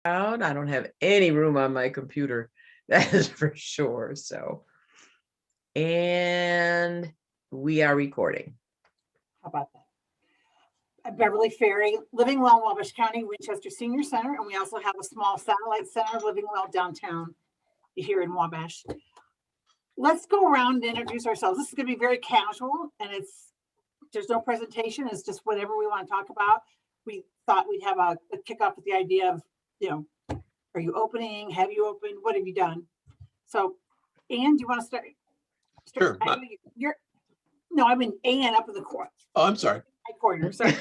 out. I don't have any room on my computer. That is for sure. So, and we are recording. How about that? Beverly Ferry, Living Well, Wabash County, Winchester Senior Center, and we also have a small satellite center, Living Well downtown here in Wabash. Let's go around and introduce ourselves. This is going to be very casual, and there's no presentation. It's just whatever we want to talk about. We thought we'd have a kickoff with the idea of, are you opening? Have you opened? What have you done? So, Ann, do you want to start? Sure. I mean Ann up in the corner. Oh, I'm sorry. Corner. Sorry.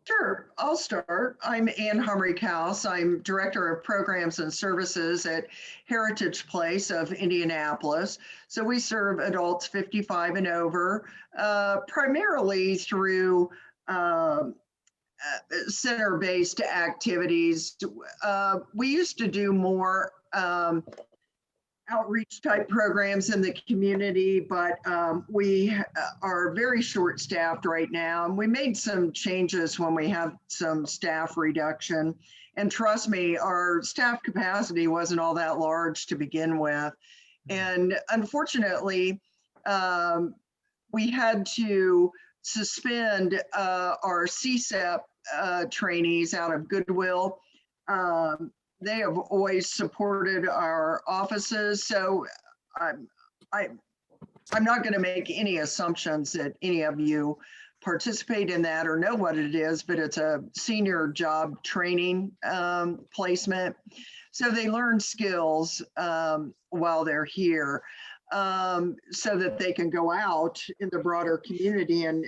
Sure, I'll start. I'm Ann Humry-Kaus. I'm Director of Programs and Services at Heritage Place of Indianapolis. So we serve adults 55 and over, primarily through center-based activities. We used to do more outreach type programs in the community, but we are very short staffed right now. And we made some changes when we had some staff reduction. And trust me, our staff capacity wasn't all that large to begin with. And unfortunately, we had to suspend our CSEP trainees out of goodwill. They have always supported our offices, so I'm not going to make any assumptions that any of you participate in that or know what it is, but it's a senior job training placement. So they learn skills while they're here so that they can go out in the broader community and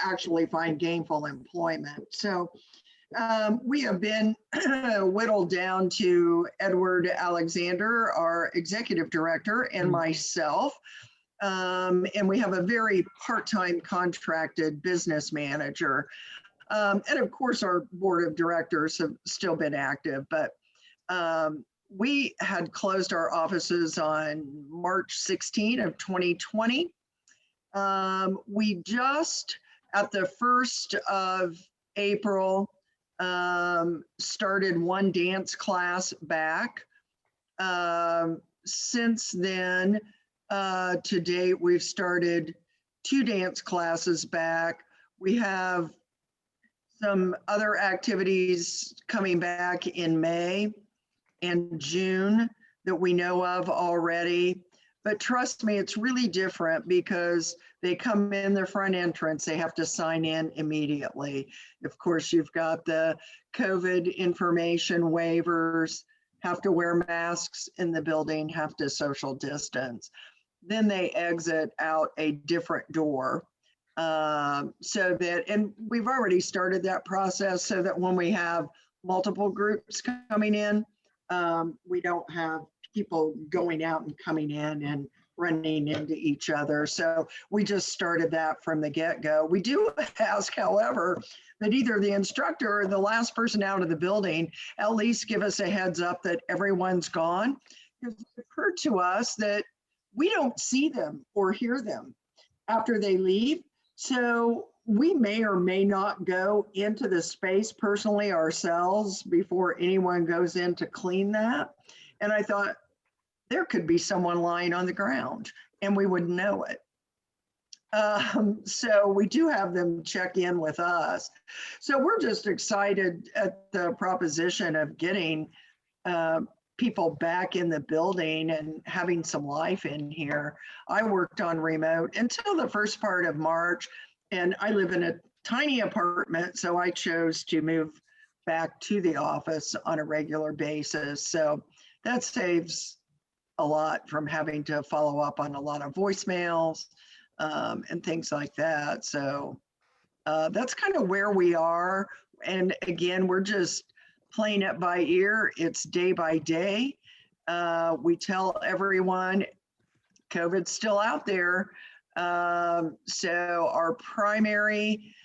actually find gainful employment. So we have been whittled down to Edward Alexander, our executive director, and myself. And we have a very part-time contracted business manager. And of course, our board of directors have still been active, but we had closed our offices on March 16 of 2020. We just, at the 1st of April, started one dance class back. Since then, to date, we've started 2 dance classes back. We have some other activities coming back in May and June that we know of already. But trust me, it's really different because they come in the front entrance, they have to sign in immediately. Of course, you've got the COVID information waivers, have to wear masks in the building, have to social distance. Then they exit out a different door. And we've already started that process so that when we have multiple groups coming in, we don't have people going out and coming in and running into each other. So we just started that from the get-go. We do ask, however, that either the instructor or the last person out of the building at least give us a heads up that everyone's gone. Because it occurred to us that we don't see them or hear them after they leave. So we may or may not go into the space personally ourselves before anyone goes in to clean that. And I thought, there could be someone lying on the ground and we wouldn't know it. So we do have them check in with us. So we're just excited at the proposition of getting people back in the building and having some life in here. I worked on remote until the first part of March, and I live in a tiny apartment, so I chose to move back to the office on a regular basis. So that saves a lot from having to follow up on a lot of voicemails and things like that. So that's kind of where we are. And again, we're just playing it by ear. It's day by day. We tell everyone COVID's still out there. So our primary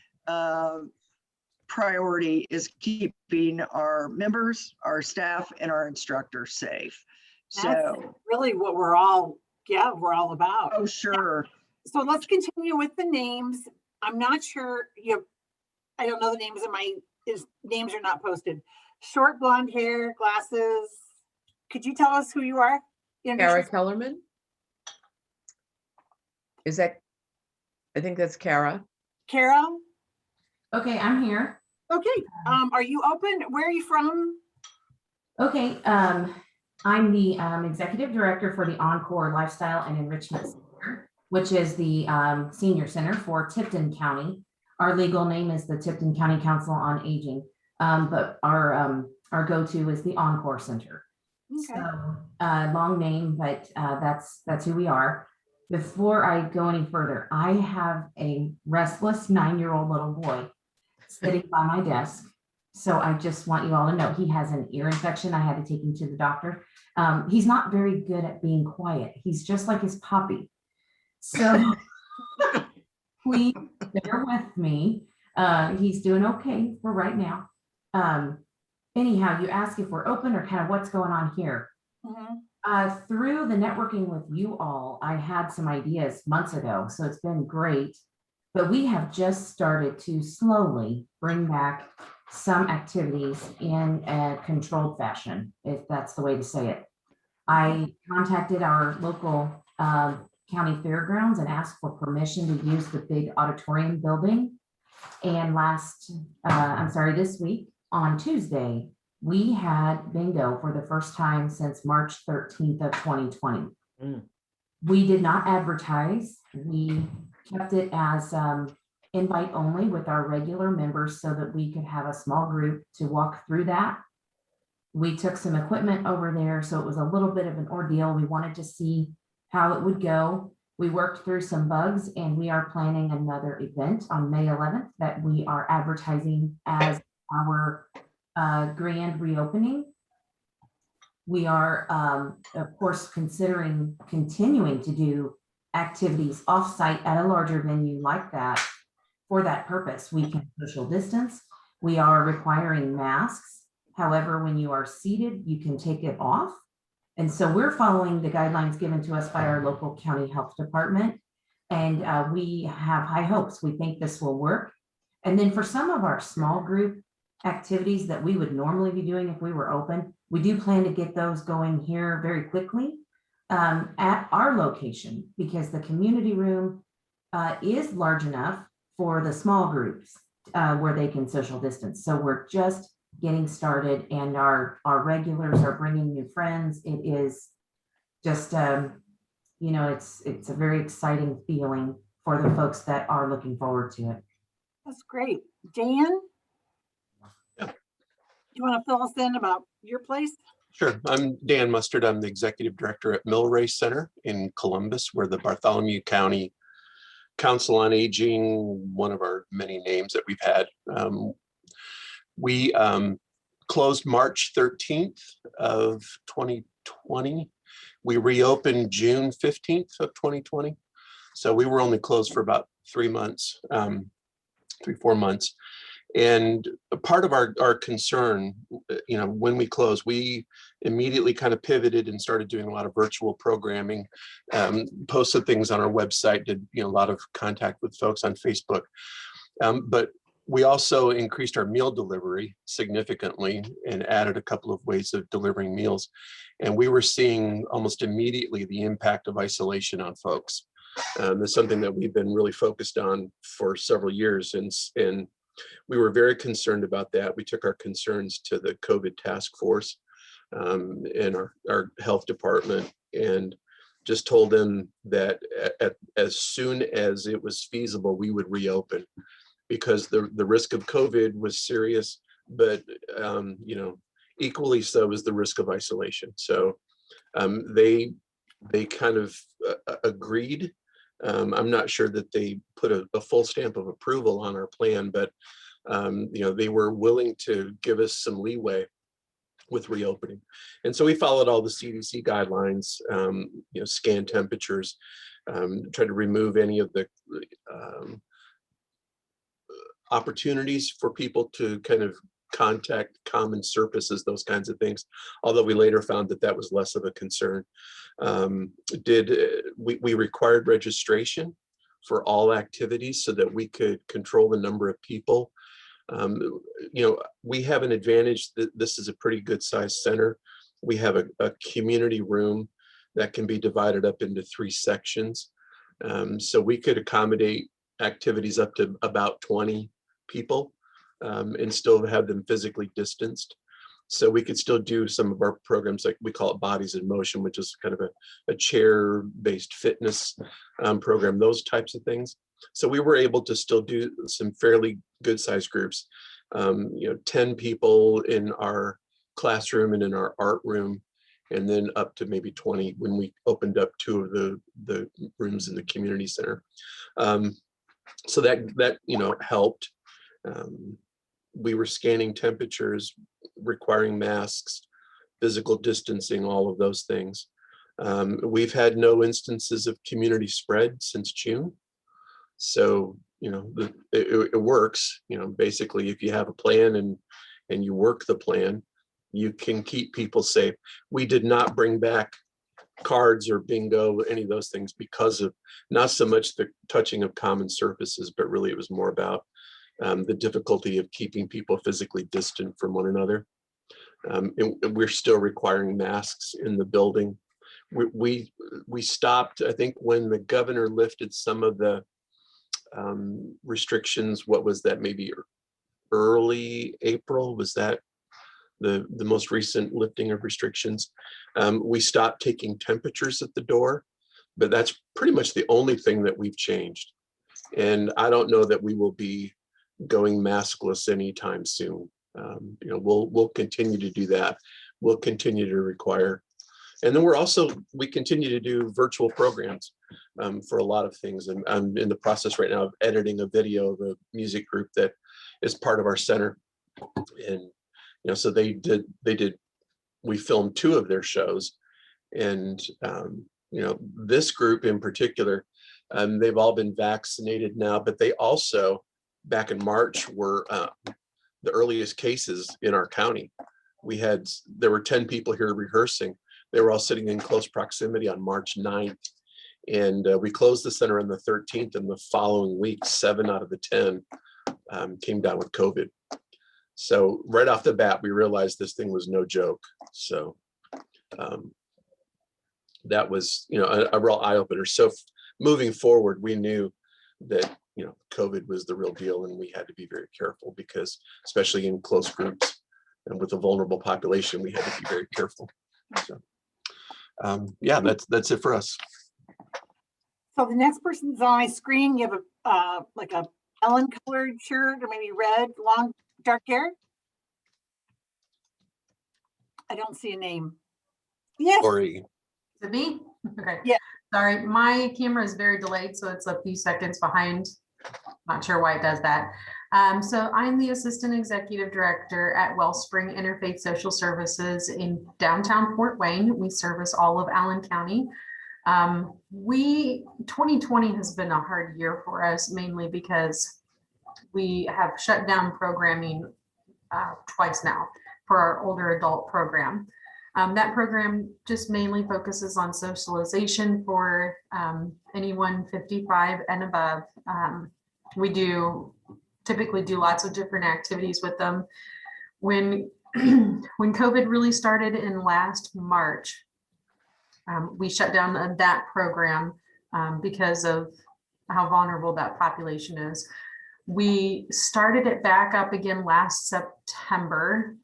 priority is keeping our members, our staff, and our instructors safe. That's really what we're all about. Oh, sure. So let's continue with the names. I'm not sure, I don't know the names of names are not posted. Short blonde hair, glasses. Could you tell us who you are? Introduce Kara yourself. Kellerman? Is that, I think that's Kara. Kara? Okay, I'm here. Okay, are you open? Where are you from? Okay, I'm the executive director for the Encore Lifestyle and Enrichment Center, which is the senior center for Tipton County. Our legal name is the Tipton County Council on Aging, but our go-to is the Encore Center. Okay. So long name, but that's who we are. Before I go any further, I have a restless 9-year-old little boy sitting by my desk. So I just want you all to know he has an ear infection. I had to take him to the doctor. He's not very good at being quiet. He's just like his puppy. So please bear with me. He's doing okay for right now. Anyhow, you ask if we're open or kind of what's going on here. Mhm. Through the networking with you all, I had some ideas months ago, so it's been great. But we have just started to slowly bring back some activities in a controlled fashion, if that's the way to say it. I contacted our local county fairgrounds and asked for permission to use the big auditorium building. And this week on Tuesday, we had bingo for the first time since March 13th of 2020. Mm. We did not advertise. We kept it as invite only with our regular members so that we could have a small group to walk through that. We took some equipment over there, so it was a little bit of an ordeal. We wanted to see how it would go. We worked through some bugs, and we are planning another event on May 11th that we are advertising as our grand reopening. We are, of course, considering continuing to do activities offsite at a larger venue like that. For that purpose, we can social distance. We are requiring masks. However, when you are seated, you can take it off. And so we're following the guidelines given to us by our local county health department. And we have high hopes. We think this will work. And then for some of our small group activities that we would normally be doing if we were open, we do plan to get those going here very quickly at our location, because the community room is large enough for the small groups where they can social distance. So we're just getting started, and our regulars are bringing new friends. It is just, it's a very exciting feeling for the folks that are looking forward to it. That's great. Dan? You want to fill us in about your place? Sure. I'm Dan Mustard. I'm the executive director at Millrace Center in Columbus. We're the Bartholomew County Council on Aging, one of our many names that we've had. We closed March 13th of 2020. We reopened June 15th of 2020. So we were only closed for about 3 months, 4 months. And a part of our concern, when we closed, we immediately kind of pivoted and started doing a lot of virtual programming, posted things on our website, did a lot of contact with folks on Facebook. But we also increased our meal delivery significantly and added a couple of ways of delivering meals. And we were seeing almost immediately the impact of isolation on folks. It's something that we've been really focused on for several years. And we were very concerned about that. We took our concerns to the COVID task force and our health department, and just told them that as soon as it was feasible, we would reopen, because the risk of COVID was serious, but equally so is the risk of isolation. So they kind of agreed. I'm not sure that they put a full stamp of approval on our plan, but they were willing to give us some leeway with reopening. And so we followed all the CDC guidelines, scan temperatures, try to remove any of the opportunities for people to kind of contact common surfaces, those kinds of things. Although we later found that was less of a concern. We required registration for all activities so that we could control the number of people You know, we have an advantage that this is a pretty good sized center. We have a community room that can be divided up into 3 sections. So we could accommodate activities up to about 20 people and still have them physically distanced. So we could still do some of our programs, like we call it Bodies in Motion, which is kind of a chair-based fitness program, those types of things. So we were able to still do some fairly good sized groups, you know, 10 people in our classroom and in our art room, and then up to maybe 20 when we opened up 2 of the rooms in the community center. So that you know, helped. We were scanning temperatures, requiring masks, physical distancing, all of those things. We've had no instances of community spread since June. So, you know, it works. You know, basically, if you have a plan and you work the plan, you can keep people safe. We did not bring back cards or bingo, any of those things, because of not so much the touching of common surfaces, but really it was more about the difficulty of keeping people physically distant from one another. And we're still requiring masks in the building. We stopped, I think, when the governor lifted some of the restrictions. What was that, maybe early April? Was that the most recent lifting of restrictions? We stopped taking temperatures at the door, but that's pretty much the only thing that we've changed. And I don't know that we will be going maskless anytime soon. You know, we'll continue to do that. We'll continue to require. And then we continue to do virtual programs for a lot of things. And I'm in the process right now of editing a video of a music group that is part of our center. And, you know, so we filmed 2 of their shows. And, you know, this group in particular, they've all been vaccinated now, but they also, back in March, were the earliest cases in our county. There were 10 people here rehearsing. They were all sitting in close proximity on March 9th. And we closed the center on the 13th, and the following week, 7 out of the 10 came down with COVID. So right off the bat, we realized this thing was no joke. So that was, you know, a real eye opener. So moving forward, we knew that, you know, COVID was the real deal, and we had to be very careful, because especially in close groups and with a vulnerable population, we had to be very careful. So yeah, that's it for us. So the next person's on my screen, you have a like a melon colored shirt, or maybe red, long, dark hair. I don't see a name. Yes. Lori. Is it me? Okay. Yeah. Sorry, my camera is very delayed, so it's a few seconds behind. Not sure why it does that. So I'm the Assistant Executive Director at Wellspring Interfaith Social Services in downtown Fort Wayne. We service all of Allen County. 2020 has been a hard year for us, mainly because we have shut down programming twice now for our older adult program. That program just mainly focuses on socialization for anyone 55 and above. We typically do lots of different activities with them. When COVID really started in last March, we shut down that program because of how vulnerable that population is. We started it back up again last September,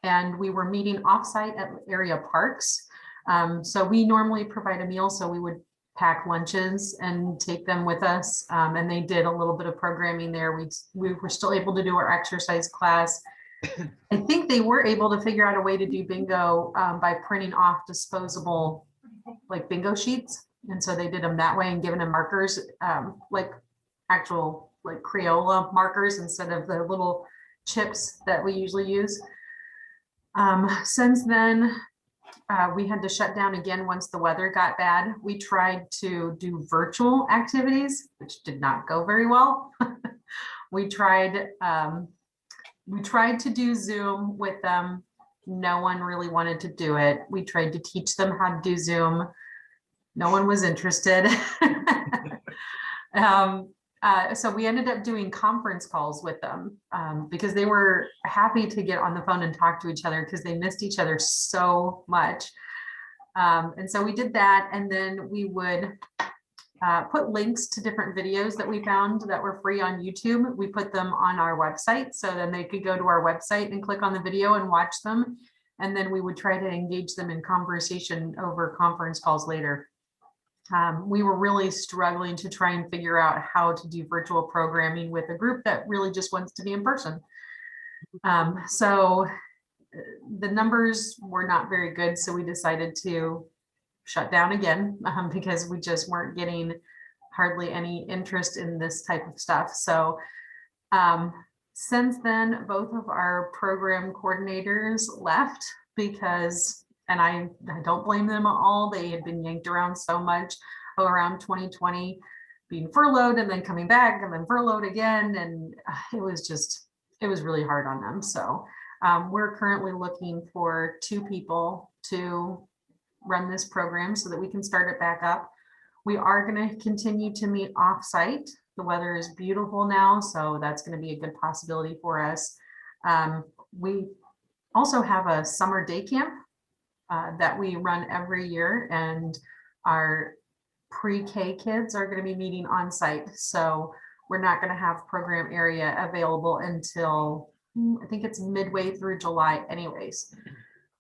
and we were meeting offsite at area parks. So we normally provide a meal, so we would pack lunches and take them with us. And they did a little bit of programming there. We were still able to do our exercise class. I think they were able to figure out a way to do bingo by printing off disposable like bingo sheets. And so they did them that way and giving them markers, like actual like Crayola markers instead of the little chips that we usually use. Since then, we had to shut down again once the weather got bad. We tried to do virtual activities, which did not go very well. We tried to do Zoom with them. No one really wanted to do it. We tried to teach them how to do Zoom. No one was interested. So we ended up doing conference calls with them because they were happy to get on the phone and talk to each other because they missed each other so much. And so we did that, and then we would put links to different videos that we found that were free on YouTube. We put them on our website, so then they could go to our website and click on the video and watch them. And then we would try to engage them in conversation over conference calls later. We were really struggling to try and figure out how to do virtual programming with a group that really just wants to be in person. So the numbers were not very good, so we decided to shut down again because we just weren't getting hardly any interest in this type of stuff. So since then, both of our program coordinators left because, and I don't blame them at all, they had been yanked around so much around 2020, being furloughed and then coming back and then furloughed again. And it was really hard on them. So we're currently looking for 2 people to run this program so that we can start it back up. We are going to continue to meet off-site. The weather is beautiful now, so that's going to be a good possibility for us. We also have a summer day camp that we run every year, and our pre-K kids are going to be meeting on site. So we're not going to have program area available until I think it's midway through July anyways.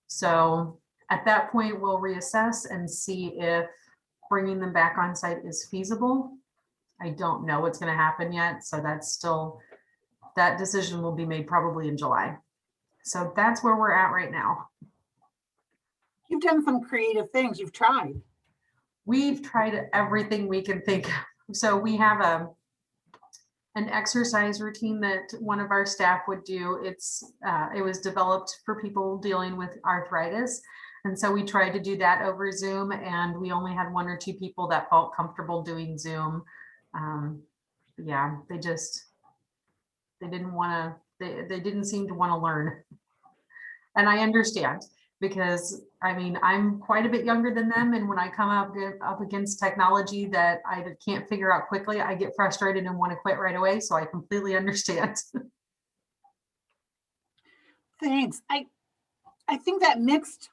So at that point, we'll reassess and see if bringing them back on site is feasible. I don't know what's going to happen yet. So that's still, that decision will be made probably in July. So that's where we're at right now. You've done some creative things. You've tried. We've tried everything we can think of. So we have an exercise routine that one of our staff would do. It was developed for people dealing with arthritis. And so we tried to do that over Zoom, and we only had 1 or 2 people that felt comfortable doing Zoom. Yeah, they didn't want to, they didn't seem to want to learn. And I understand, because I mean, I'm quite a bit younger than them. And when I come up against technology that I can't figure out quickly, I get frustrated and want to quit right away. So I completely understand. Thanks. I think that mixed,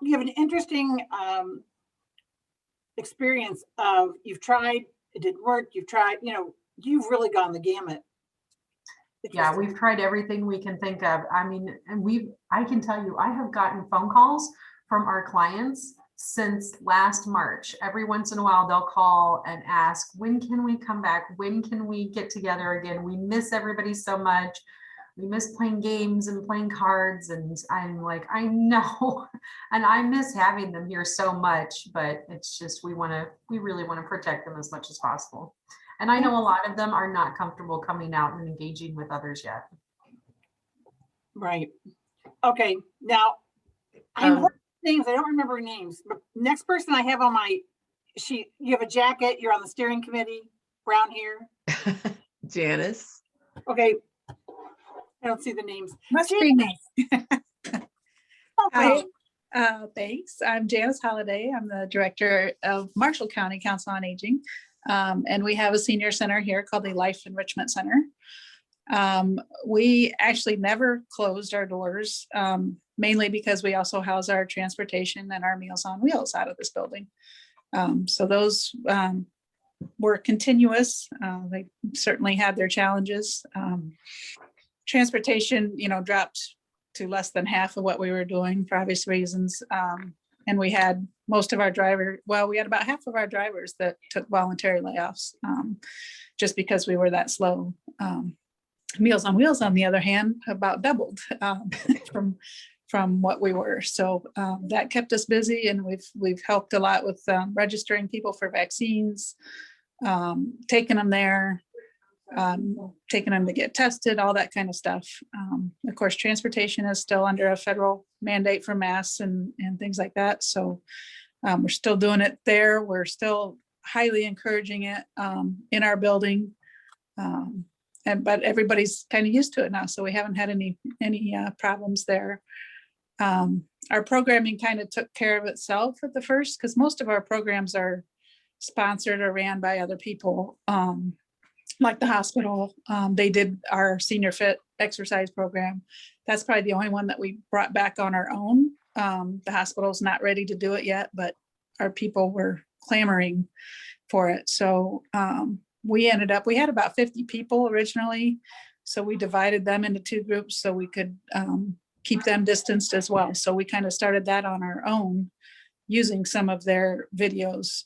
you have an interesting experience of you've tried, it didn't work, you've tried, you've really gone the gamut. Yeah, we've tried everything we can think of. I mean, and I can tell you, I have gotten phone calls from our clients since last March. Every once in a while, they'll call and ask, when can we come back? When can we get together again? We miss everybody so much. We miss playing games and playing cards. And I'm like, I know. And I miss having them here so much, but it's just, we really want to protect them as much as possible. And I know a lot of them are not comfortable coming out and engaging with others yet. Right. Okay. Now, I'm names. I don't remember names, but next person I have on my sheet, you have a jacket, you're on the steering committee, brown hair. Janice. Okay. I don't see the names. Must be me. Okay. Hi, thanks. I'm Janice Holliday. I'm the director of Marshall County Council on Aging. And we have a senior center here called the Life Enrichment Center. We actually never closed our doors, mainly because we also house our transportation and our Meals on Wheels out of this building. So those were continuous. They certainly had their challenges. Transportation, dropped to less than half of what we were doing for obvious reasons. And we had most of our we had about half of our drivers that took voluntary layoffs just because we were that slow. Meals on Wheels, on the other hand, about doubled from what we were. So that kept us busy, and we've helped a lot with registering people for vaccines, taking them there, taking them to get tested, all that kind of stuff. Of course, transportation is still under a federal mandate for masks and things like that. So we're still doing it there. We're still highly encouraging it in our building. But everybody's kind of used to it now. So we haven't had any problems there. Our programming kind of took care of itself at the first, because most of our programs are sponsored or ran by other people. like the hospital, they did our senior fit exercise program. That's probably the only one that we brought back on our own. The hospital's not ready to do it yet, but our people were clamoring for it. So we had about 50 people originally. So we divided them into 2 groups so we could keep them distanced as well. So we kind of started that on our own using some of their videos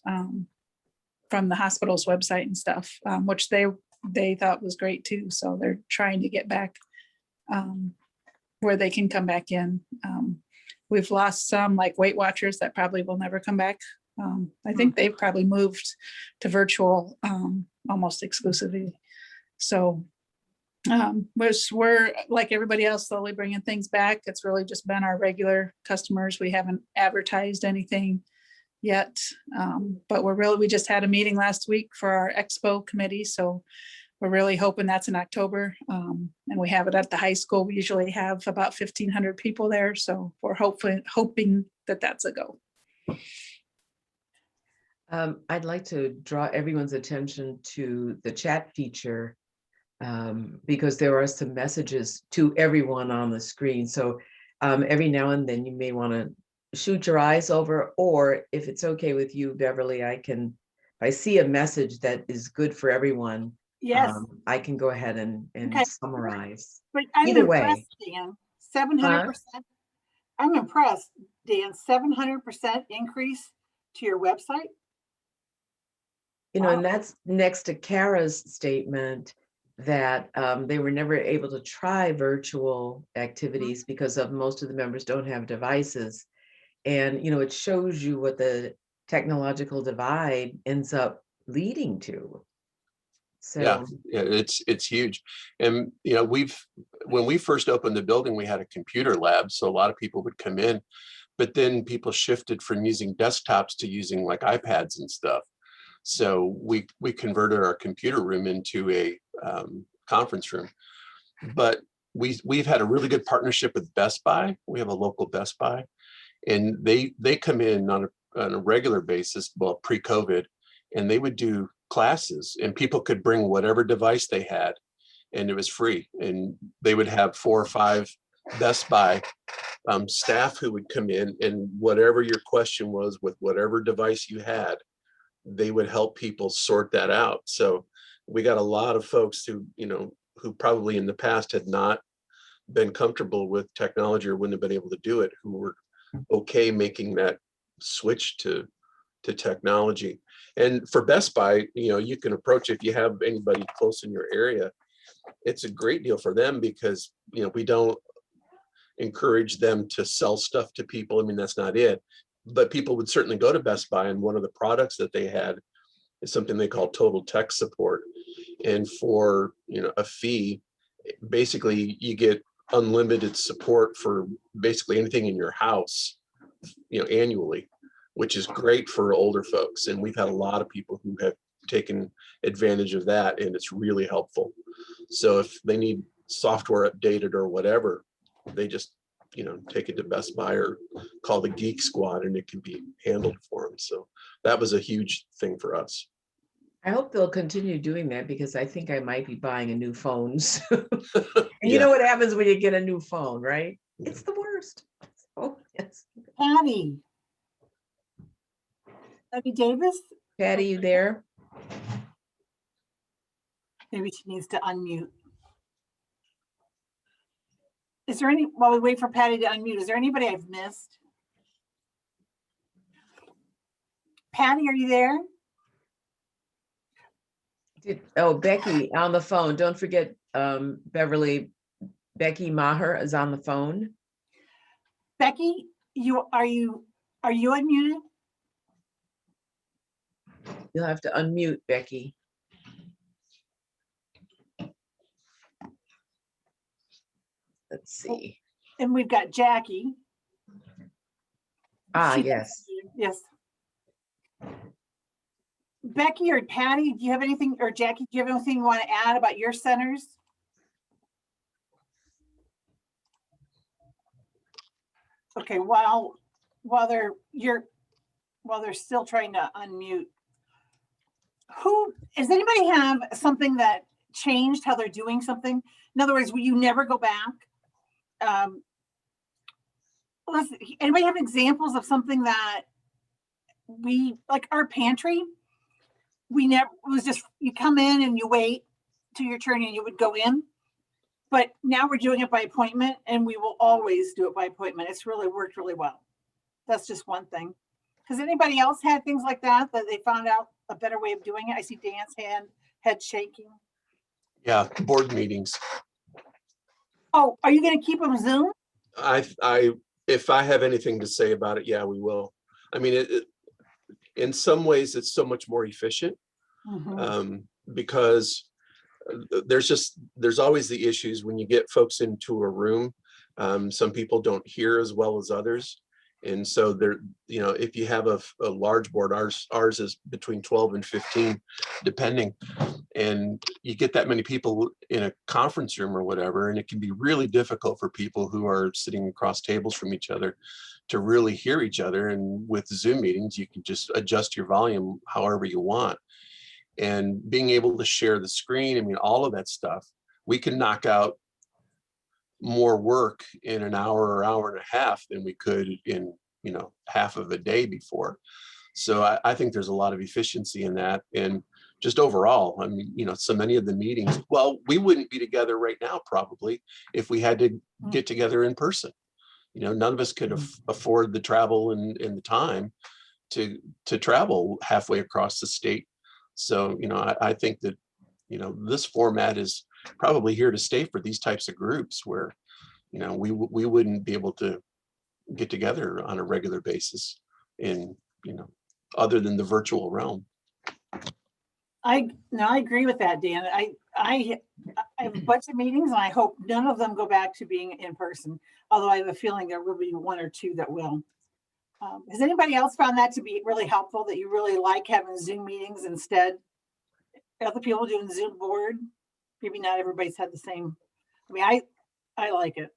from the hospital's website and stuff, which they thought was great too. So they're trying to get back where they can come back in. We've lost some like Weight Watchers that probably will never come back. I think they've probably moved to virtual almost exclusively. So we're like everybody else, slowly bringing things back. It's really just been our regular customers. We haven't advertised anything yet, but we just had a meeting last week for our expo committee. So we're really hoping that's in October, and we have it at the high school. We usually have about 1,500 people there. So we're hoping that that's a go. I'd like to draw everyone's attention to the chat feature because there are some messages to everyone on the screen. So every now and then you may want to shoot your eyes over, or if it's okay with you, Beverly, if I see a message that is good for everyone, Yes. I can go ahead and Okay. summarize. But I'm Either way. impressed, Dan, 700%. I'm impressed, Dan, 700% increase to your website. You know, Wow. and that's next to Kara's statement that they were never able to try virtual activities because of most of the members don't have devices. And, you know, it shows you what the technological divide ends up leading to. So Yeah, it's huge. And, you know, when we first opened the building, we had a computer lab. So a lot of people would come in, but then people shifted from using desktops to using like iPads and stuff. So we converted our computer room into a conference room. But we've had a really good partnership with Best Buy. We have a local Best Buy, and they come in on a regular basis, well, pre-COVID, and they would do classes, and people could bring whatever device they had, and it was free. And they would have 4 or 5 Best Buy staff who would come in, and whatever your question was with whatever device you had, they would help people sort that out. So we got a lot of folks who, you know, who probably in the past had not been comfortable with technology or wouldn't have been able to do it, who were okay making that switch to technology. And for Best Buy, you know, you can approach, if you have anybody close in your area, it's a great deal for them because, you know, we don't encourage them to sell stuff to people. I mean, that's not it. But people would certainly go to Best Buy, and one of the products that they had is something they call total tech support. And for, you know, a fee, basically you get unlimited support for basically anything in your house, you know, annually, which is great for older folks. And we've had a lot of people who have taken advantage of that, and it's really helpful. So if they need software updated or whatever, they just, you know, take it to Best Buy or call the Geek Squad, and it can be handled for them. So that was a huge thing for us. I hope they'll continue doing that because I think I might be buying a new phone soon. And you Yeah. know what happens when you get a new phone, right? It's the worst. Oh, yes. Patty. Patty Davis, Patty, you there? maybe she needs to unmute. While we wait for Patty to unmute, is there anybody I've missed? Patty, are you there? Becky on the phone. Don't forget, Beverly, Becky Maher is on the phone. Becky, are you unmuted? You'll have to unmute, Becky. Let's see. And we've got Jackie. Yes. Yes. Becky or Patty, do you have anything, or Jackie, do you have anything you want to add about your centers? Okay, while they're still trying to unmute, who Does anybody have something that changed how they're doing something? In other words, will you never go back? Anybody have examples of something that we, like our pantry, we never, it was just, you come in and you wait till your turn and you would go in. But now we're doing it by appointment, and we will always do it by appointment. It's really worked really well. That's just one thing. Has anybody else had things like that they found out a better way of doing it? I see Dan's head shaking. Yeah, board meetings. Oh, are you going to keep them Zoom? If I have anything to say about it, yeah, we will. I mean, in some ways, it's so much more efficient because there's always the issues when you get folks into a room. Some people don't hear as well as others. And so there, if you have a large board, ours is between 12 and 15, depending, and you get that many people in a conference room or whatever, and it can be really difficult for people who are sitting across tables from each other to really hear each other. And with Zoom meetings, you can just adjust your volume however you want. And being able to share the screen, I mean, all of that stuff, we can knock out more work in an hour or hour and a half than we could in half of a day before. So I think there's a lot of efficiency in that. And just overall, I mean, so many of the meetings, well, we wouldn't be together right now probably if we had to get together in person. None of us could afford the travel and the time to travel halfway across the state. So I think that this format is probably here to stay for these types of groups where we wouldn't be able to get together on a regular basis in other than the virtual realm. I agree with that, Dan. I have a bunch of meetings, and I hope none of them go back to being in person, although I have a feeling there will be one or two that will. Has anybody else found that to be really helpful, that you really like having Zoom meetings instead? Other people doing Zoom board? Maybe not everybody's had the same. I mean, I like it.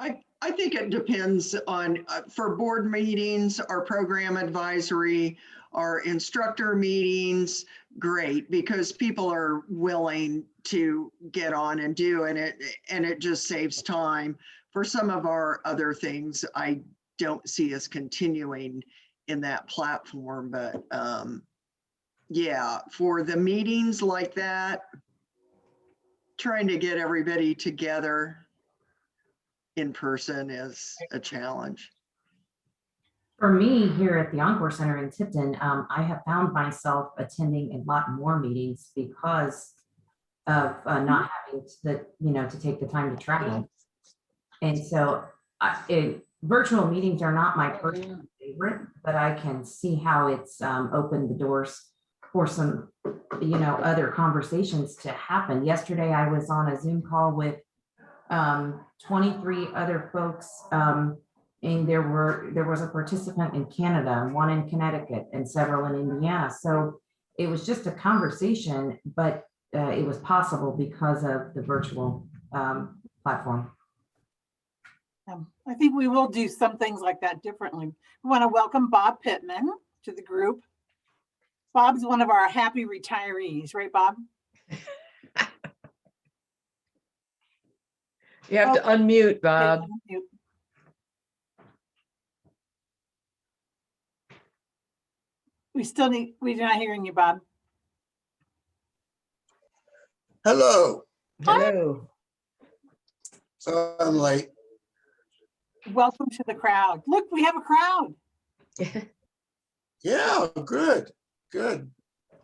I think it depends on, for board meetings, our program advisory, our instructor meetings, great, because people are willing to get on and do it, and it just saves time. For some of our other things, I don't see us continuing in that platform, but yeah, for the meetings like that, trying to get everybody together in person is a challenge. For me, here at the Encore Center in Tipton, I have found myself attending a lot more meetings because of not having to take the time to travel. And so virtual meetings are not my personal favorite, but I can see how it's opened the doors for some, other conversations to happen. Yesterday, I was on a Zoom call with 23 other folks, and there was a participant in Canada, one in Connecticut, and several in Indiana. So it was just a conversation, but it was possible because of the virtual platform. I think we will do some things like that differently. We want to welcome Bob Pittman to the group. Bob's one of our happy retirees, right, Bob? You have to unmute, Bob. We're not hearing you, Bob. Hello. Hello. So I'm late. Welcome to the crowd. Look, we have a crowd. Yeah, good.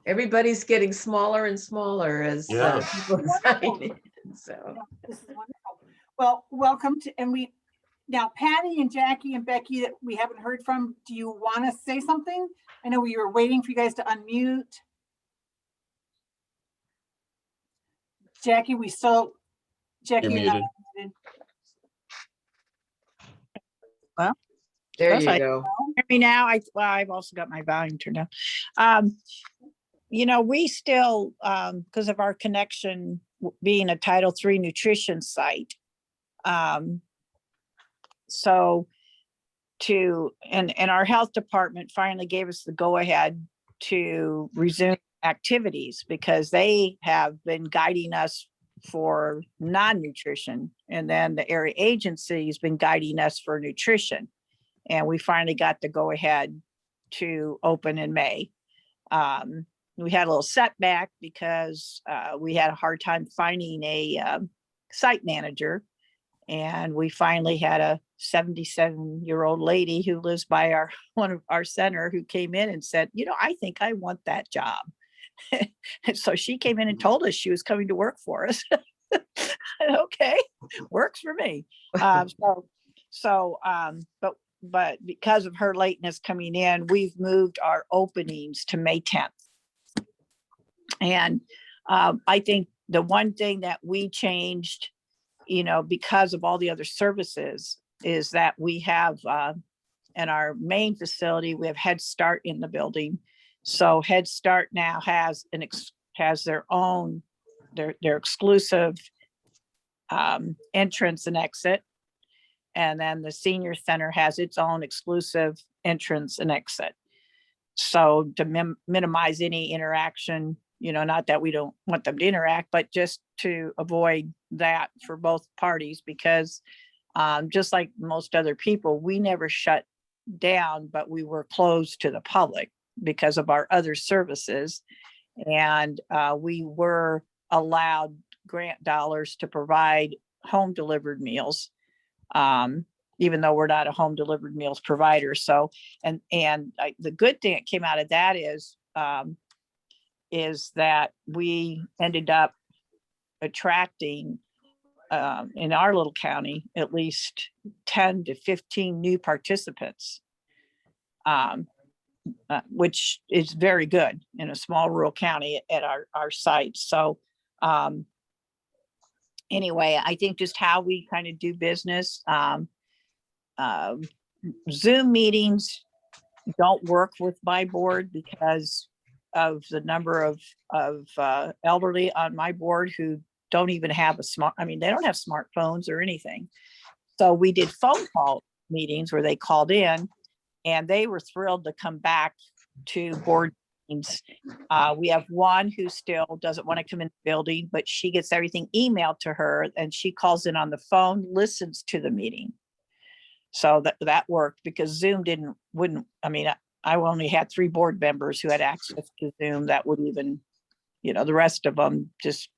Everybody's getting smaller and smaller as Yeah. people sign in. So This is wonderful. Well, welcome to, and now Patty and Jackie and Becky that we haven't heard from, do you want to say something? I know we were waiting for you guys to unmute. Jackie, Jackie, You're you're not muted. unmuted. there Yes, you I- go. Hear me now? I've also got my volume turned down. We still, because of our connection being a Title III nutrition site. So and our health department finally gave us the go ahead to resume activities because they have been guiding us for non-nutrition. And then the area agency has been guiding us for nutrition. And we finally got the go ahead to open in May. We had a little setback because we had a hard time finding a site manager. And we finally had a 77-year-old lady who lives by one of our center who came in and said, I think I want that job. And so she came in and told us she was coming to work for us. Okay, works for me. But because of her lateness coming in, we've moved our openings to May 10th. And I think the one thing that we changed, because of all the other services, is that we have in our main facility, we have Head Start in the building. So Head Start now has their own, their exclusive entrance and exit. And then the senior center has its own exclusive entrance and exit. So to minimize any interaction, not that we don't want them to interact, but just to avoid that for both parties, because just like most other people, we never shut down, but we were closed to the public because of our other services. And we were allowed grant dollars to provide home delivered meals, even though we're not a home delivered meals provider. So, and the good thing that came out of that is that we ended up attracting in our little county at least 10 to 15 new participants, which is very good in a small rural county at our site. So anyway, I think just how we kind of do business, Zoom meetings don't work with my board because of the number of elderly on my board who don't even have they don't have smartphones or anything. So we did phone call meetings where they called in and they were thrilled to come back to board meetings. We have one who still doesn't want to come in the building, but she gets everything emailed to her and she calls in on the phone, listens to the meeting. So that worked because Zoom I only had 3 board members who had access to Zoom. That would even, the rest of them just,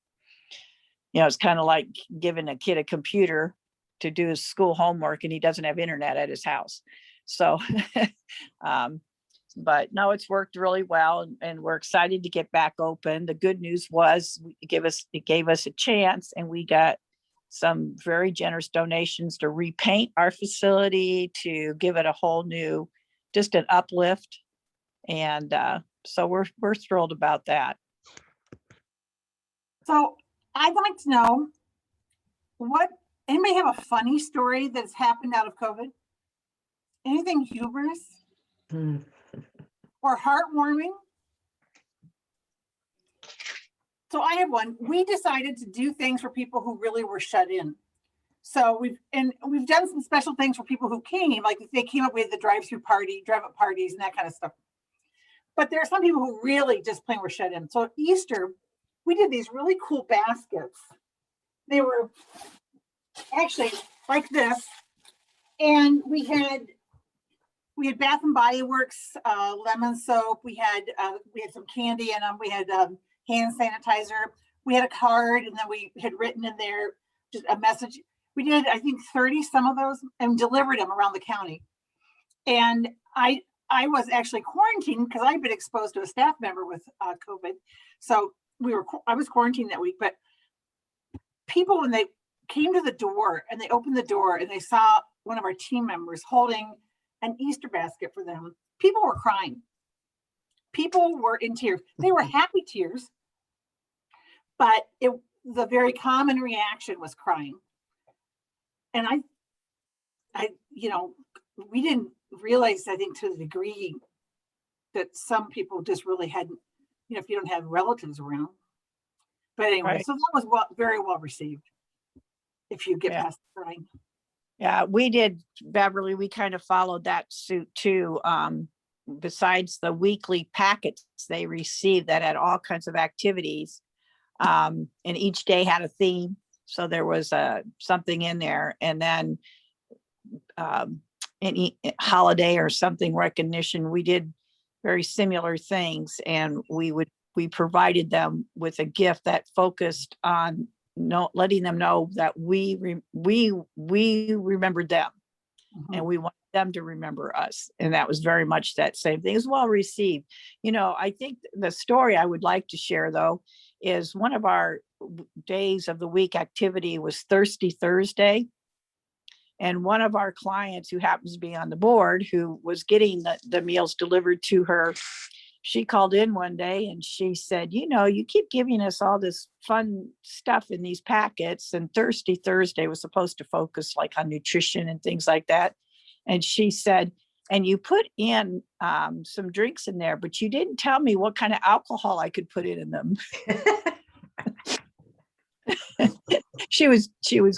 it's kind of like giving a kid a computer to do his school homework and he doesn't have internet at his house. So, but no, it's worked really well and we're excited to get back open. The good news was it gave us a chance and we got some very generous donations to repaint our facility, to give it a whole new, just an uplift. And so we're thrilled about that. So I'd like to know anybody have a funny story that's happened out of COVID? Anything humorous or heartwarming? So I have one. We decided to do things for people who really were shut in. So we've done some special things for people who came, like they came up with the drive-up parties and that kind of stuff. But there are some people who really just plain were shut in. So at Easter, we did these really cool baskets. They were actually like this. And we had Bath and Body Works, lemon soap. We had some candy in them. We had hand sanitizer. We had a card, and then we had written in there just a message. We did, I think, 30 some of those and delivered them around the county. And I was actually quarantined because I'd been exposed to a staff member with COVID. So I was quarantined that week. But people, when they came to the door and they opened the door and they saw one of our team members holding an Easter basket for them, people were crying. People were in tears. They were happy tears, but the very common reaction was crying. And we didn't realize, I think, to the degree that some people just really hadn't, if you don't have relatives around. But anyway, Right. So that was very well received. If you get past the crying. Yeah, we did, Beverly. We kind of followed that suit too. besides the weekly packets they received that had all kinds of activities, and each day had a theme. So there was something in there, and then any holiday or something recognition, we did very similar things, and we provided them with a gift that focused on letting them know that we remembered them, and we want them to remember us. And that was very much that same thing. It was well received. I think the story I would like to share, though, is one of our days of the week activity was Thirsty Thursday. And one of our clients who happens to be on the board, who was getting the meals delivered to her, she called in one day and she said, you keep giving us all this fun stuff in these packets, and Thirsty Thursday was supposed to focus like on nutrition and things like that. And she said, and you put in some drinks in there, but you didn't tell me what kind of alcohol I could put in them. She was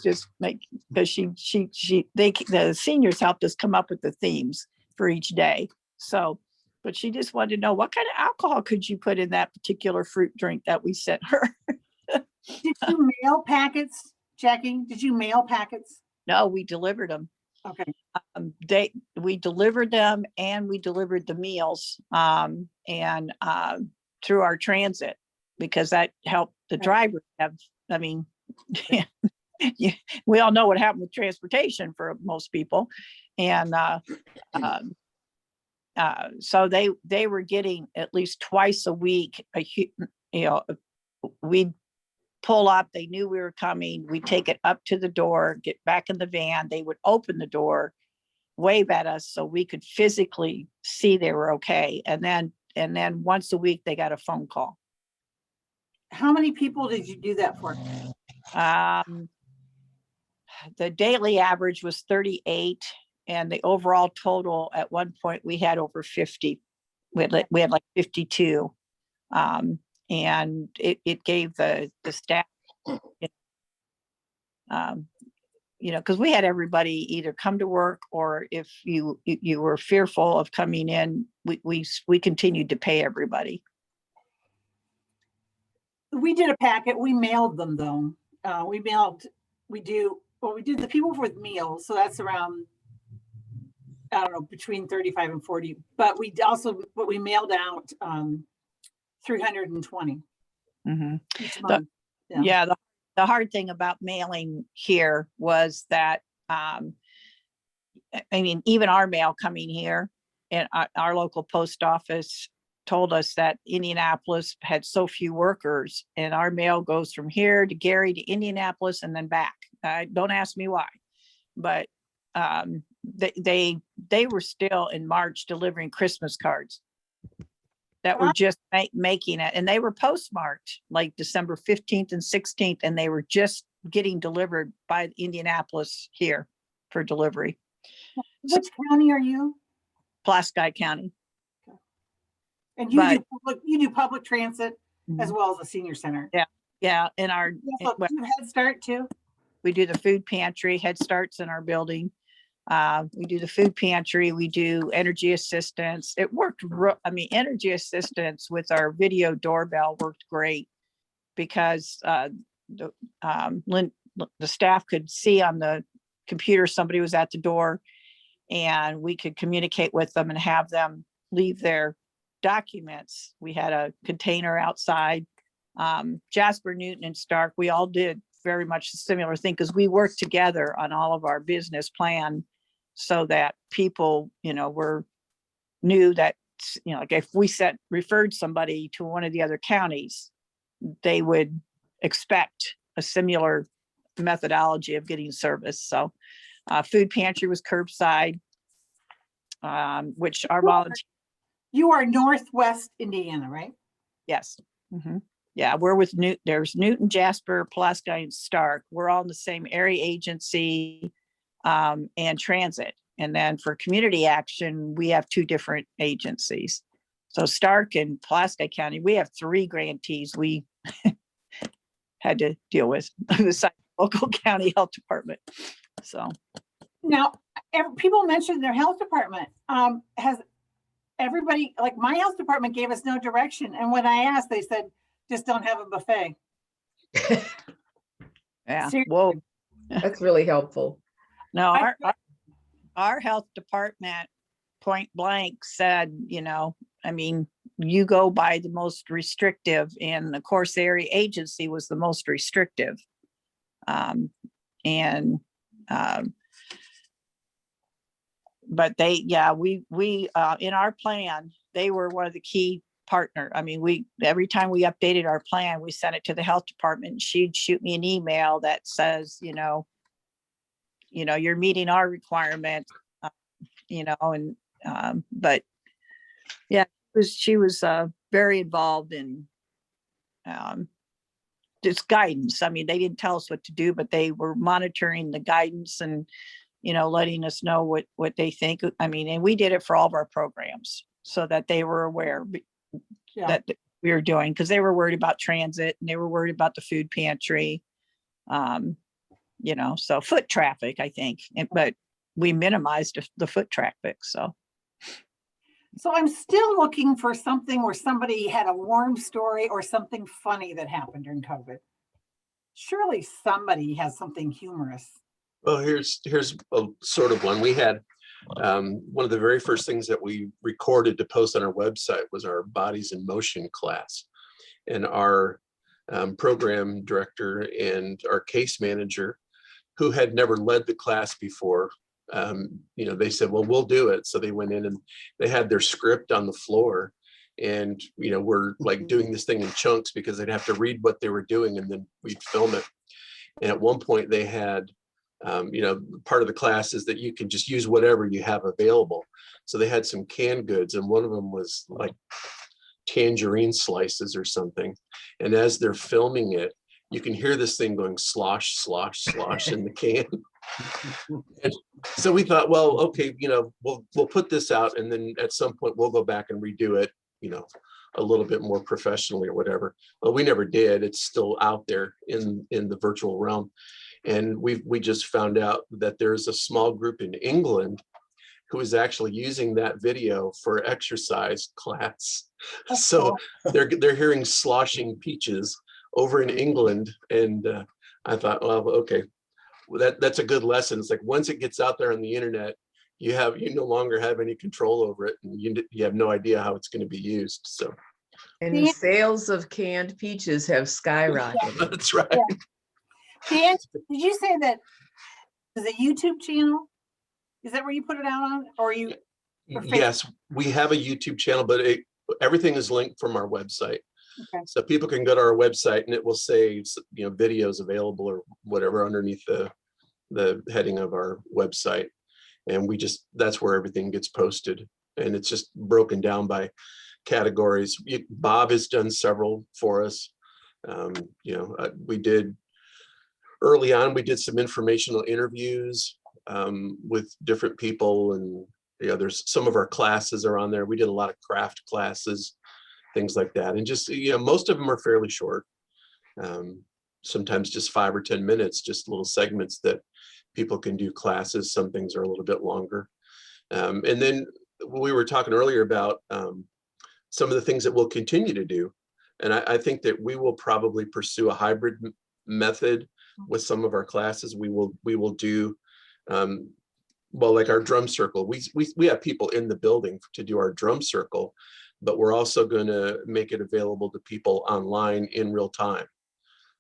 just like, because the seniors helped us come up with the themes for each day. So, but she just wanted to know, what kind of alcohol could you put in that particular fruit drink that we sent her? Did you mail packets, Jackie? Did you mail packets? No, we delivered them. Okay. We delivered them, and we delivered the meals and through our transit, because that helped the driver have, we all know what happened with transportation for most people. And so they were getting at least twice a week, we'd pull up, they knew we were coming, we'd take it up to the door, get back in the van, they would open the door, wave at us so we could physically see they were okay. And then once a week they got a phone call. How many people did you do that for? The daily average was 38, and the overall total at one point we had over 50. We had like 52, and it gave the staff, because we had everybody either come to work, or if you were fearful of coming in, we continued to pay everybody. We did a packet. We mailed them though. We did the people with meals. So that's around, I don't know, between 35 and 40. But we mailed out 320 each month. Yeah, the hard thing about mailing here was that, even our mail coming here, and our local post office told us that Indianapolis had so few workers, and our mail goes from here to Gary to Indianapolis and then back. Don't ask me why, but they were still in March delivering Christmas cards that were just making it, and they were postmarked like December 15th and 16th, and they were just getting delivered by Indianapolis here for delivery. Which county are you? Pulaski County. And you do public transit as well as the senior center. Yeah, in our Head Start too. We do the food pantry. Head Start's in our building. We do the food pantry. We do energy assistance. It worked. Energy assistance with our video doorbell worked great, because the staff could see on the computer somebody was at the door, and we could communicate with them and have them leave their documents. We had a container outside. Jasper, Newton, and Stark, we all did very much a similar thing, because we worked together on all of our business plan, so that people, knew that, like if we referred somebody to one of the other counties, they would expect a similar methodology of getting service. So food pantry was curbside, which our volunteers. You are Northwest Indiana, right? Yes. Mm-hmm. Yeah, we're with Newton. There's Newton, Jasper, Pulaski, and Stark. We're all in the same area agency and transit. And then for community action, we have two different agencies. So Stark and Pulaski County, we have 3 grantees we had to deal with besides local county health department. So now, people mentioned their health department. everybody, like my health department gave us no direction. And when I asked, they said, just don't have a buffet. Yeah, Seriously. whoa. That's really helpful. No, I- our health department point blank said, I mean, you go by the most restrictive, and the course area agency was the most restrictive. But they, yeah, we in our plan, they were one of the key partner. I mean, every time we updated our plan, we sent it to the health department, and she'd shoot me an email that says, you're meeting our requirements, but yeah, she was very involved in just guidance. I mean, they didn't tell us what to do, but they were monitoring the guidance and, letting us know what they think. I mean, and we did it for all of our programs so that they were aware Yeah. that we were doing, because they were worried about transit and they were worried about the food pantry. So foot traffic, I think, but we minimized the foot traffic. So I'm still looking for something where somebody had a warm story or something funny that happened during COVID. Surely somebody has something humorous. Well, here's a sort of one. We had one of the very first things that we recorded to post on our website was our Bodies in Motion class. And our program director and our case manager, who had never led the class before, they said, well, we'll do it. So they went in and they had their script on the floor, and, we're like doing this thing in chunks because they'd have to read what they were doing and then we'd film it. And at one point they had, part of the class is that you can just use whatever you have available. So they had some canned goods, and one of them was like tangerine slices or something. And as they're filming it, you can hear this thing going slosh, slosh, slosh in the can. And so we thought, well, okay, we'll put this out, and then at some point we'll go back and redo it, a little bit more professionally or whatever. Well, we never did. It's still out there in the virtual realm. And we just found out that there's a small group in England who is actually using that video for exercise class. That's So cool. they're hearing sloshing peaches over in England. And I thought, well, okay, well, that's a good lesson. It's like, once it gets out there on the internet, you no longer have any control over it, and you have no idea how it's going to be used. So And the sales of canned peaches have skyrocketed. that's right. Yeah. Dan, did you say that is a YouTube channel? Is that where you put it out on, or you? or Facebook? Yes, we have a YouTube channel, but everything is linked from our website. Okay. So people can go to our website and it will say, videos available or whatever underneath the heading of our website. And that's where everything gets posted. And it's just broken down by categories. Bob has done several for us. Early on, we did some informational interviews with different people, and there's some of our classes are on there. We did a lot of craft classes, things like that, and just most of them are fairly short. Sometimes just 5 or 10 minutes, just little segments that people can do classes. Some things are a little bit longer. And then we were talking earlier about some of the things that we'll continue to do, and I think that we will probably pursue a hybrid method with some of our classes. We will do like our drum circle. We have people in the building to do our drum circle, but we're also going to make it available to people online in real time.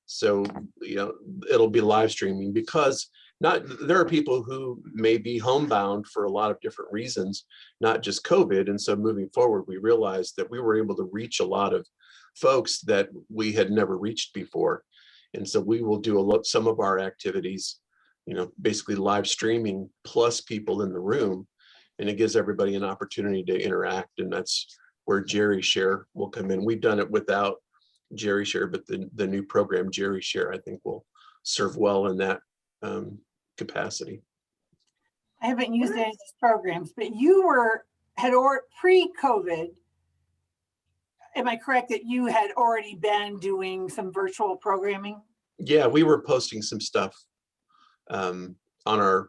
So it'll be live streaming, because there are people who may be homebound for a lot of different reasons, not just COVID. And so moving forward, we realized that we were able to reach a lot of folks that we had never reached before. And so we will do some of our activities, basically live streaming plus people in the room, and it gives everybody an opportunity to interact. And that's where Jerry Share will come in. We've done it without Jerry Share, but the new program Jerry Share, I think, will serve well in that capacity. I haven't used any of these programs, but you had pre-COVID. Am I correct that you had already been doing some virtual programming? Yeah, we were posting some stuff on our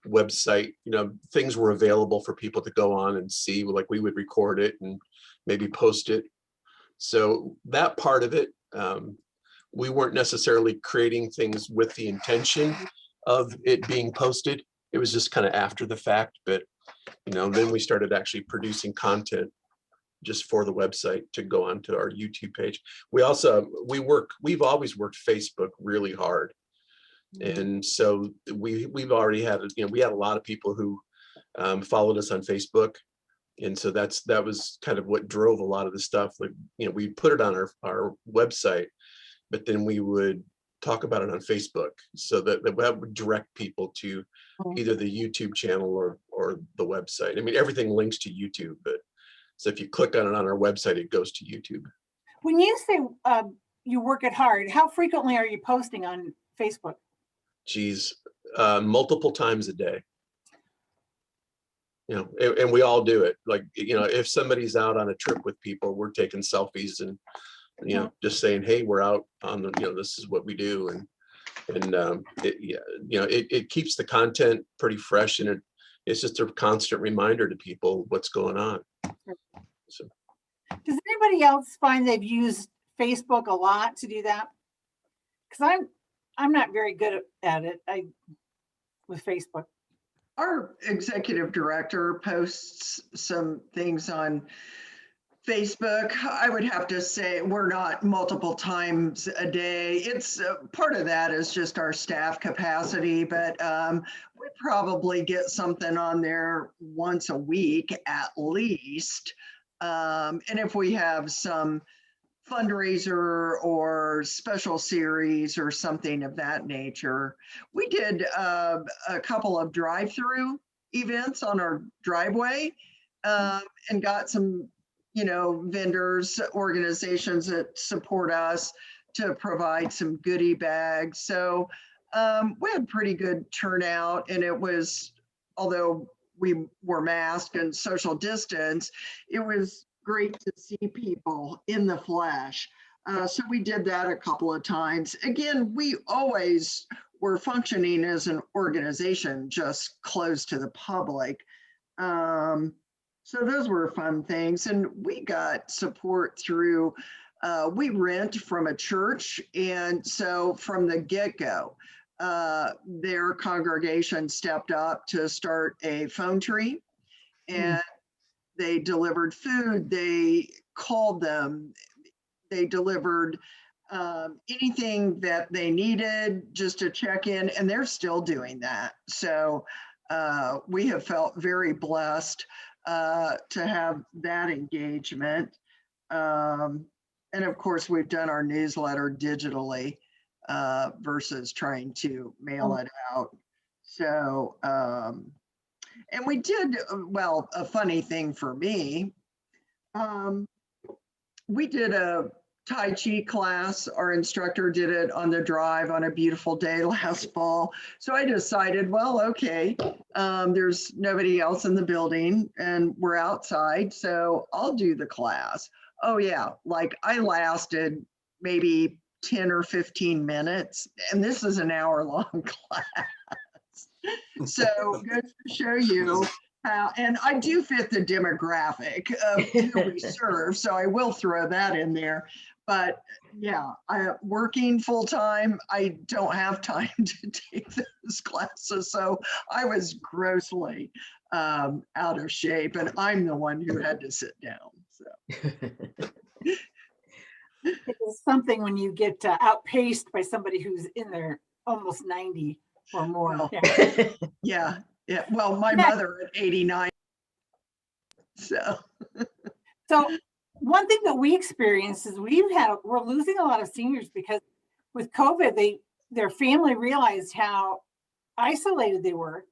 website, things were available for people to go on and see, like we would record it and maybe post it. So that part of it, we weren't necessarily creating things with the intention of it being posted. It was just kind of after the fact, but then we started actually producing content just for the website to go onto our YouTube page. We've always worked Facebook really hard. And so we've already had, we had a lot of people who followed us on Facebook. And so that was kind of what drove a lot of the stuff. Like, we put it on our website, but then we would talk about it on Facebook, so that would direct people to either the YouTube channel or the website. I mean, everything links to YouTube, but so if you click on it on our website, it goes to YouTube. When you say you work it hard, how frequently are you posting on Facebook? Geez, multiple times a day. And we all do it. Like, if somebody's out on a trip with people, we're taking selfies and, just saying, hey, we're out on the, this is what we do. And it keeps the content pretty fresh, and it's just a constant reminder to people what's going on. So. Does anybody else find they've used Facebook a lot to do that? Because I'm not very good at it with Facebook. Our executive director posts some things on Facebook. I would have to say we're not multiple times a day. It's part of that is just our staff capacity, but we probably get something on there once a week at least. And if we have some fundraiser or special series or something of that nature. We did a couple of drive-through events on our driveway and got some, vendors, organizations that support us to provide some goodie bags. So we had pretty good turnout, and it was, although we were masked and social distance, it was great to see people in the flesh. So we did that a couple of times. Again, we always were functioning as an organization, just closed to the public. So those were fun things. And we got support through, we rent from a church. And so from the get-go, their congregation stepped up to start a phone tree. And they delivered food, they called them, they delivered anything that they needed just to check in, and they're still doing that. So we have felt very blessed to have that engagement. And of course, we've done our newsletter digitally versus trying to mail it out. So, and we did, well, a funny thing for me, we did a Tai Chi class. Our instructor did it on the drive on a beautiful day last fall. So I decided, well, okay, there's nobody else in the building and we're outside, so I'll do the class. Oh yeah, like I lasted maybe 10 or 15 minutes, and this is an hour-long class. So good to show you how, and I do fit the demographic of who we serve, so I will throw that in there. But yeah, working full-time, I don't have time to take those classes. So I was grossly out of shape, and I'm the one who had to sit down. So. It's something when you get outpaced by somebody who's in their almost 90 or more. Well, yeah. Yeah. Well, my mother at 89. So one thing that we experienced is we're losing a lot of seniors because with COVID, their family realized how isolated they were,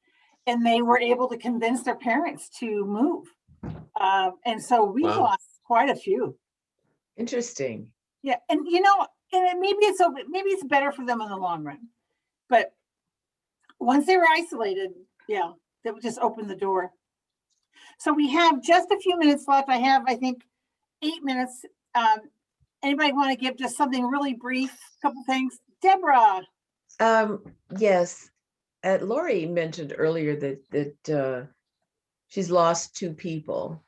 and they were able to convince their parents to move. And so we lost quite a few. Interesting. Yeah, and maybe it's better for them in the long run, but once they were isolated, yeah, that would just open the door. So we have just a few minutes left. I have, I think, 8 minutes. Anybody want to give just something really brief, couple things? Deborah. Yes, Lori mentioned earlier that she's lost 2 people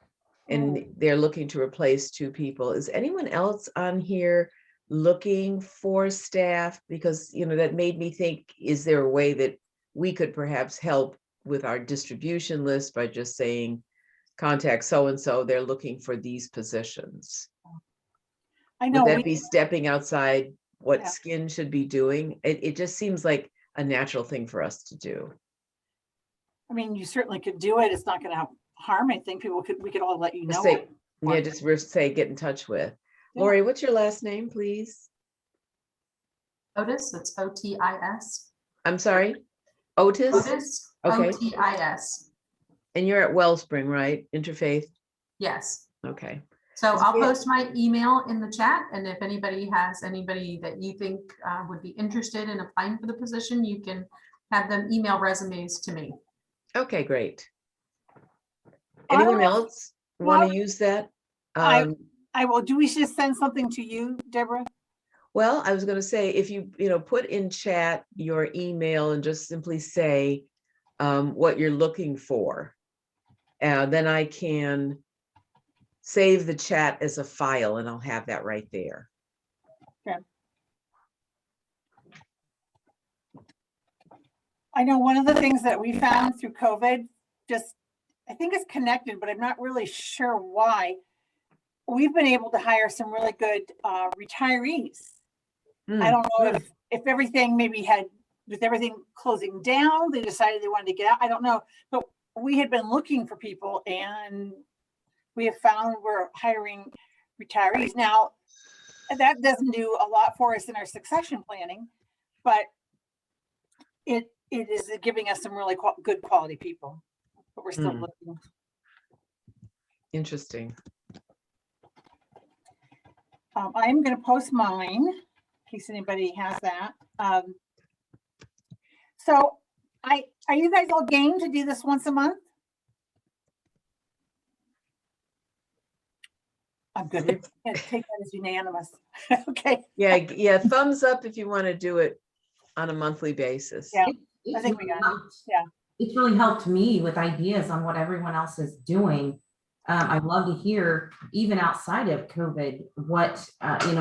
and they're looking to replace 2 people. Is anyone else on here looking for staff? Because, you know, that made me think, is there a way that we could perhaps help with our distribution list by just saying, contact so-and-so, they're looking for these positions? I Would know, that be stepping outside what Yeah. Skin should be doing? It just seems like a natural thing for us to do. I mean, you certainly could do it. It's not gonna harm anything. We could all let you Just know. say, yeah, just say, get in touch with. Yeah. Lori, what's your last name, please? Otis, it's O-T-I-S. I'm sorry, Otis? Otis, Okay. O-T-I-S. And you're at Wellspring, right? Interfaith? Yes. Okay. So Is I'll it- post my email in the chat, and if anybody has anybody that you think would be interested in applying for the position, you can have them email resumes to me. Okay, great. I don't Anyone know- else want well, to use that? I will. Do we just send something to you, Deborah? Well, I was going to say, if you put in chat your email and just simply say what you're looking for, then I can save the chat as a file and I'll have that right there. I know one of the things that we found through COVID, I think it's connected, but I'm not really sure why. We've been able to hire some really good retirees. I don't know if everything with everything closing down, they decided they wanted to get out. I don't know, but we had been looking for people and we have found we're hiring retirees. Now, that doesn't do a lot for us in our succession planning, but it is giving us some really good quality people, but we're still looking. Interesting. I'm going to post mine in case anybody has that. So are you guys all game to do this once a month? I'm good. Take that as unanimous. Okay. Yeah, thumbs up if you want to do it on a monthly basis. Yeah. It's I think we really got it. helped- Yeah. It's really helped me with ideas on what everyone else is doing. I'd love to hear, even outside of COVID, what,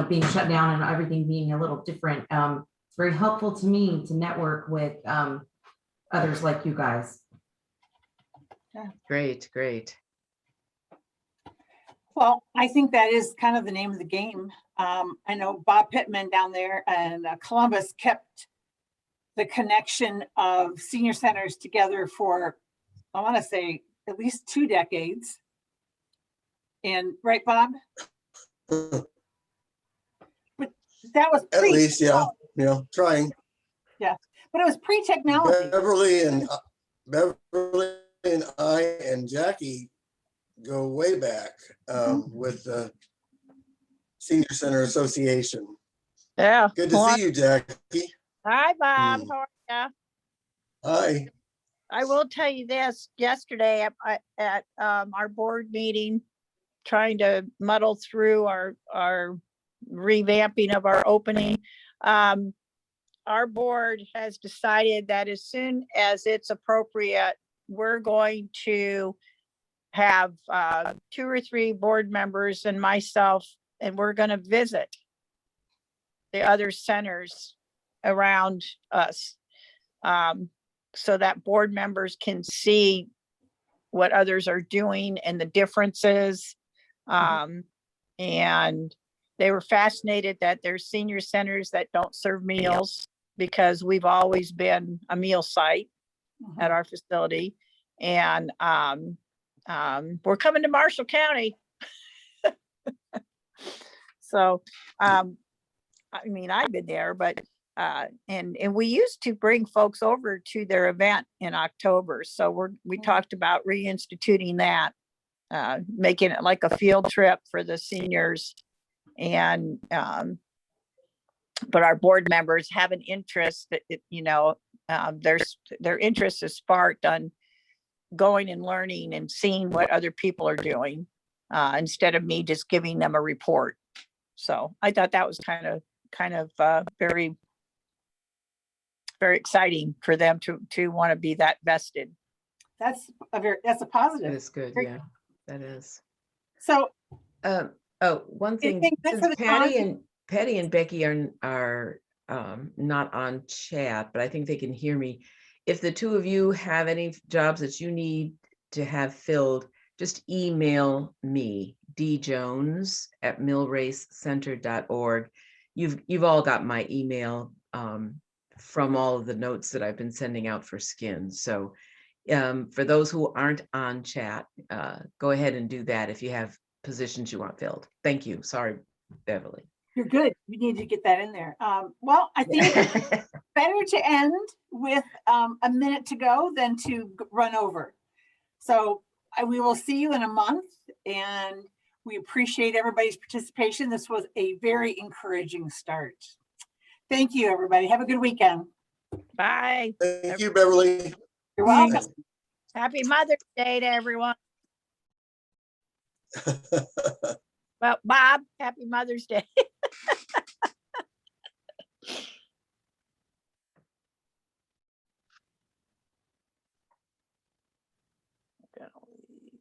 being shut down and everything being a little different. It's very helpful to me to network with others like you guys. Great, great. Well, I think that is kind of the name of the game. I know Bob Pittman down there and Columbus kept the connection of senior centers together for, I want to say, at least 2 decades. And right, Bob? But that was At least, yeah, trying. But it was pre-technology. Beverly and I and Jackie go way back with the Senior Center Association. Yeah. Good to see you, Jackie. Hi, Bob. Mm. How are ya? Hi. I will tell you this, yesterday at our board meeting, trying to muddle through our revamping of our opening. Our board has decided that as soon as it's appropriate, we're going to have 2 or 3 board members and myself, and we're going to visit the other centers around us, so that board members can see what others are doing and the differences. And they were fascinated that there's senior centers that don't serve meals, because we've always been a meal site at our facility. And we're coming to Marshall County. So, I mean, I've been there, but and we used to bring folks over to their event in October. So we talked about reinstituting that, making it like a field trip for the seniors. And but our board members have an interest that, their interest is sparked on going and learning and seeing what other people are doing, instead of me just giving them a report. So I thought that was kind of very very exciting for them to want to be that vested. That's a That positive. is good, Great. yeah, that is. So Oh, one thing, anything good since for the cause? Patty and Becky are not on chat, but I think they can hear me. If the two of you have any jobs that you need to have filled, just email me, djones@millracecenter.org. You've all got my email from all of the notes that I've been sending out for skin. So for those who aren't on chat, go ahead and do that if you have positions you want filled. Thank you. Sorry, Beverly. You're good. You need to get that in there. Well, I think better to end with a minute to go than to run over. So we will see you in a month, and we appreciate everybody's participation. This was a very encouraging start. Thank you, everybody. Have a good weekend. Bye. Thank you, Beverly. You're welcome. Happy Mother's Day to everyone. Well, Bob, happy Mother's Day. Gonna leave.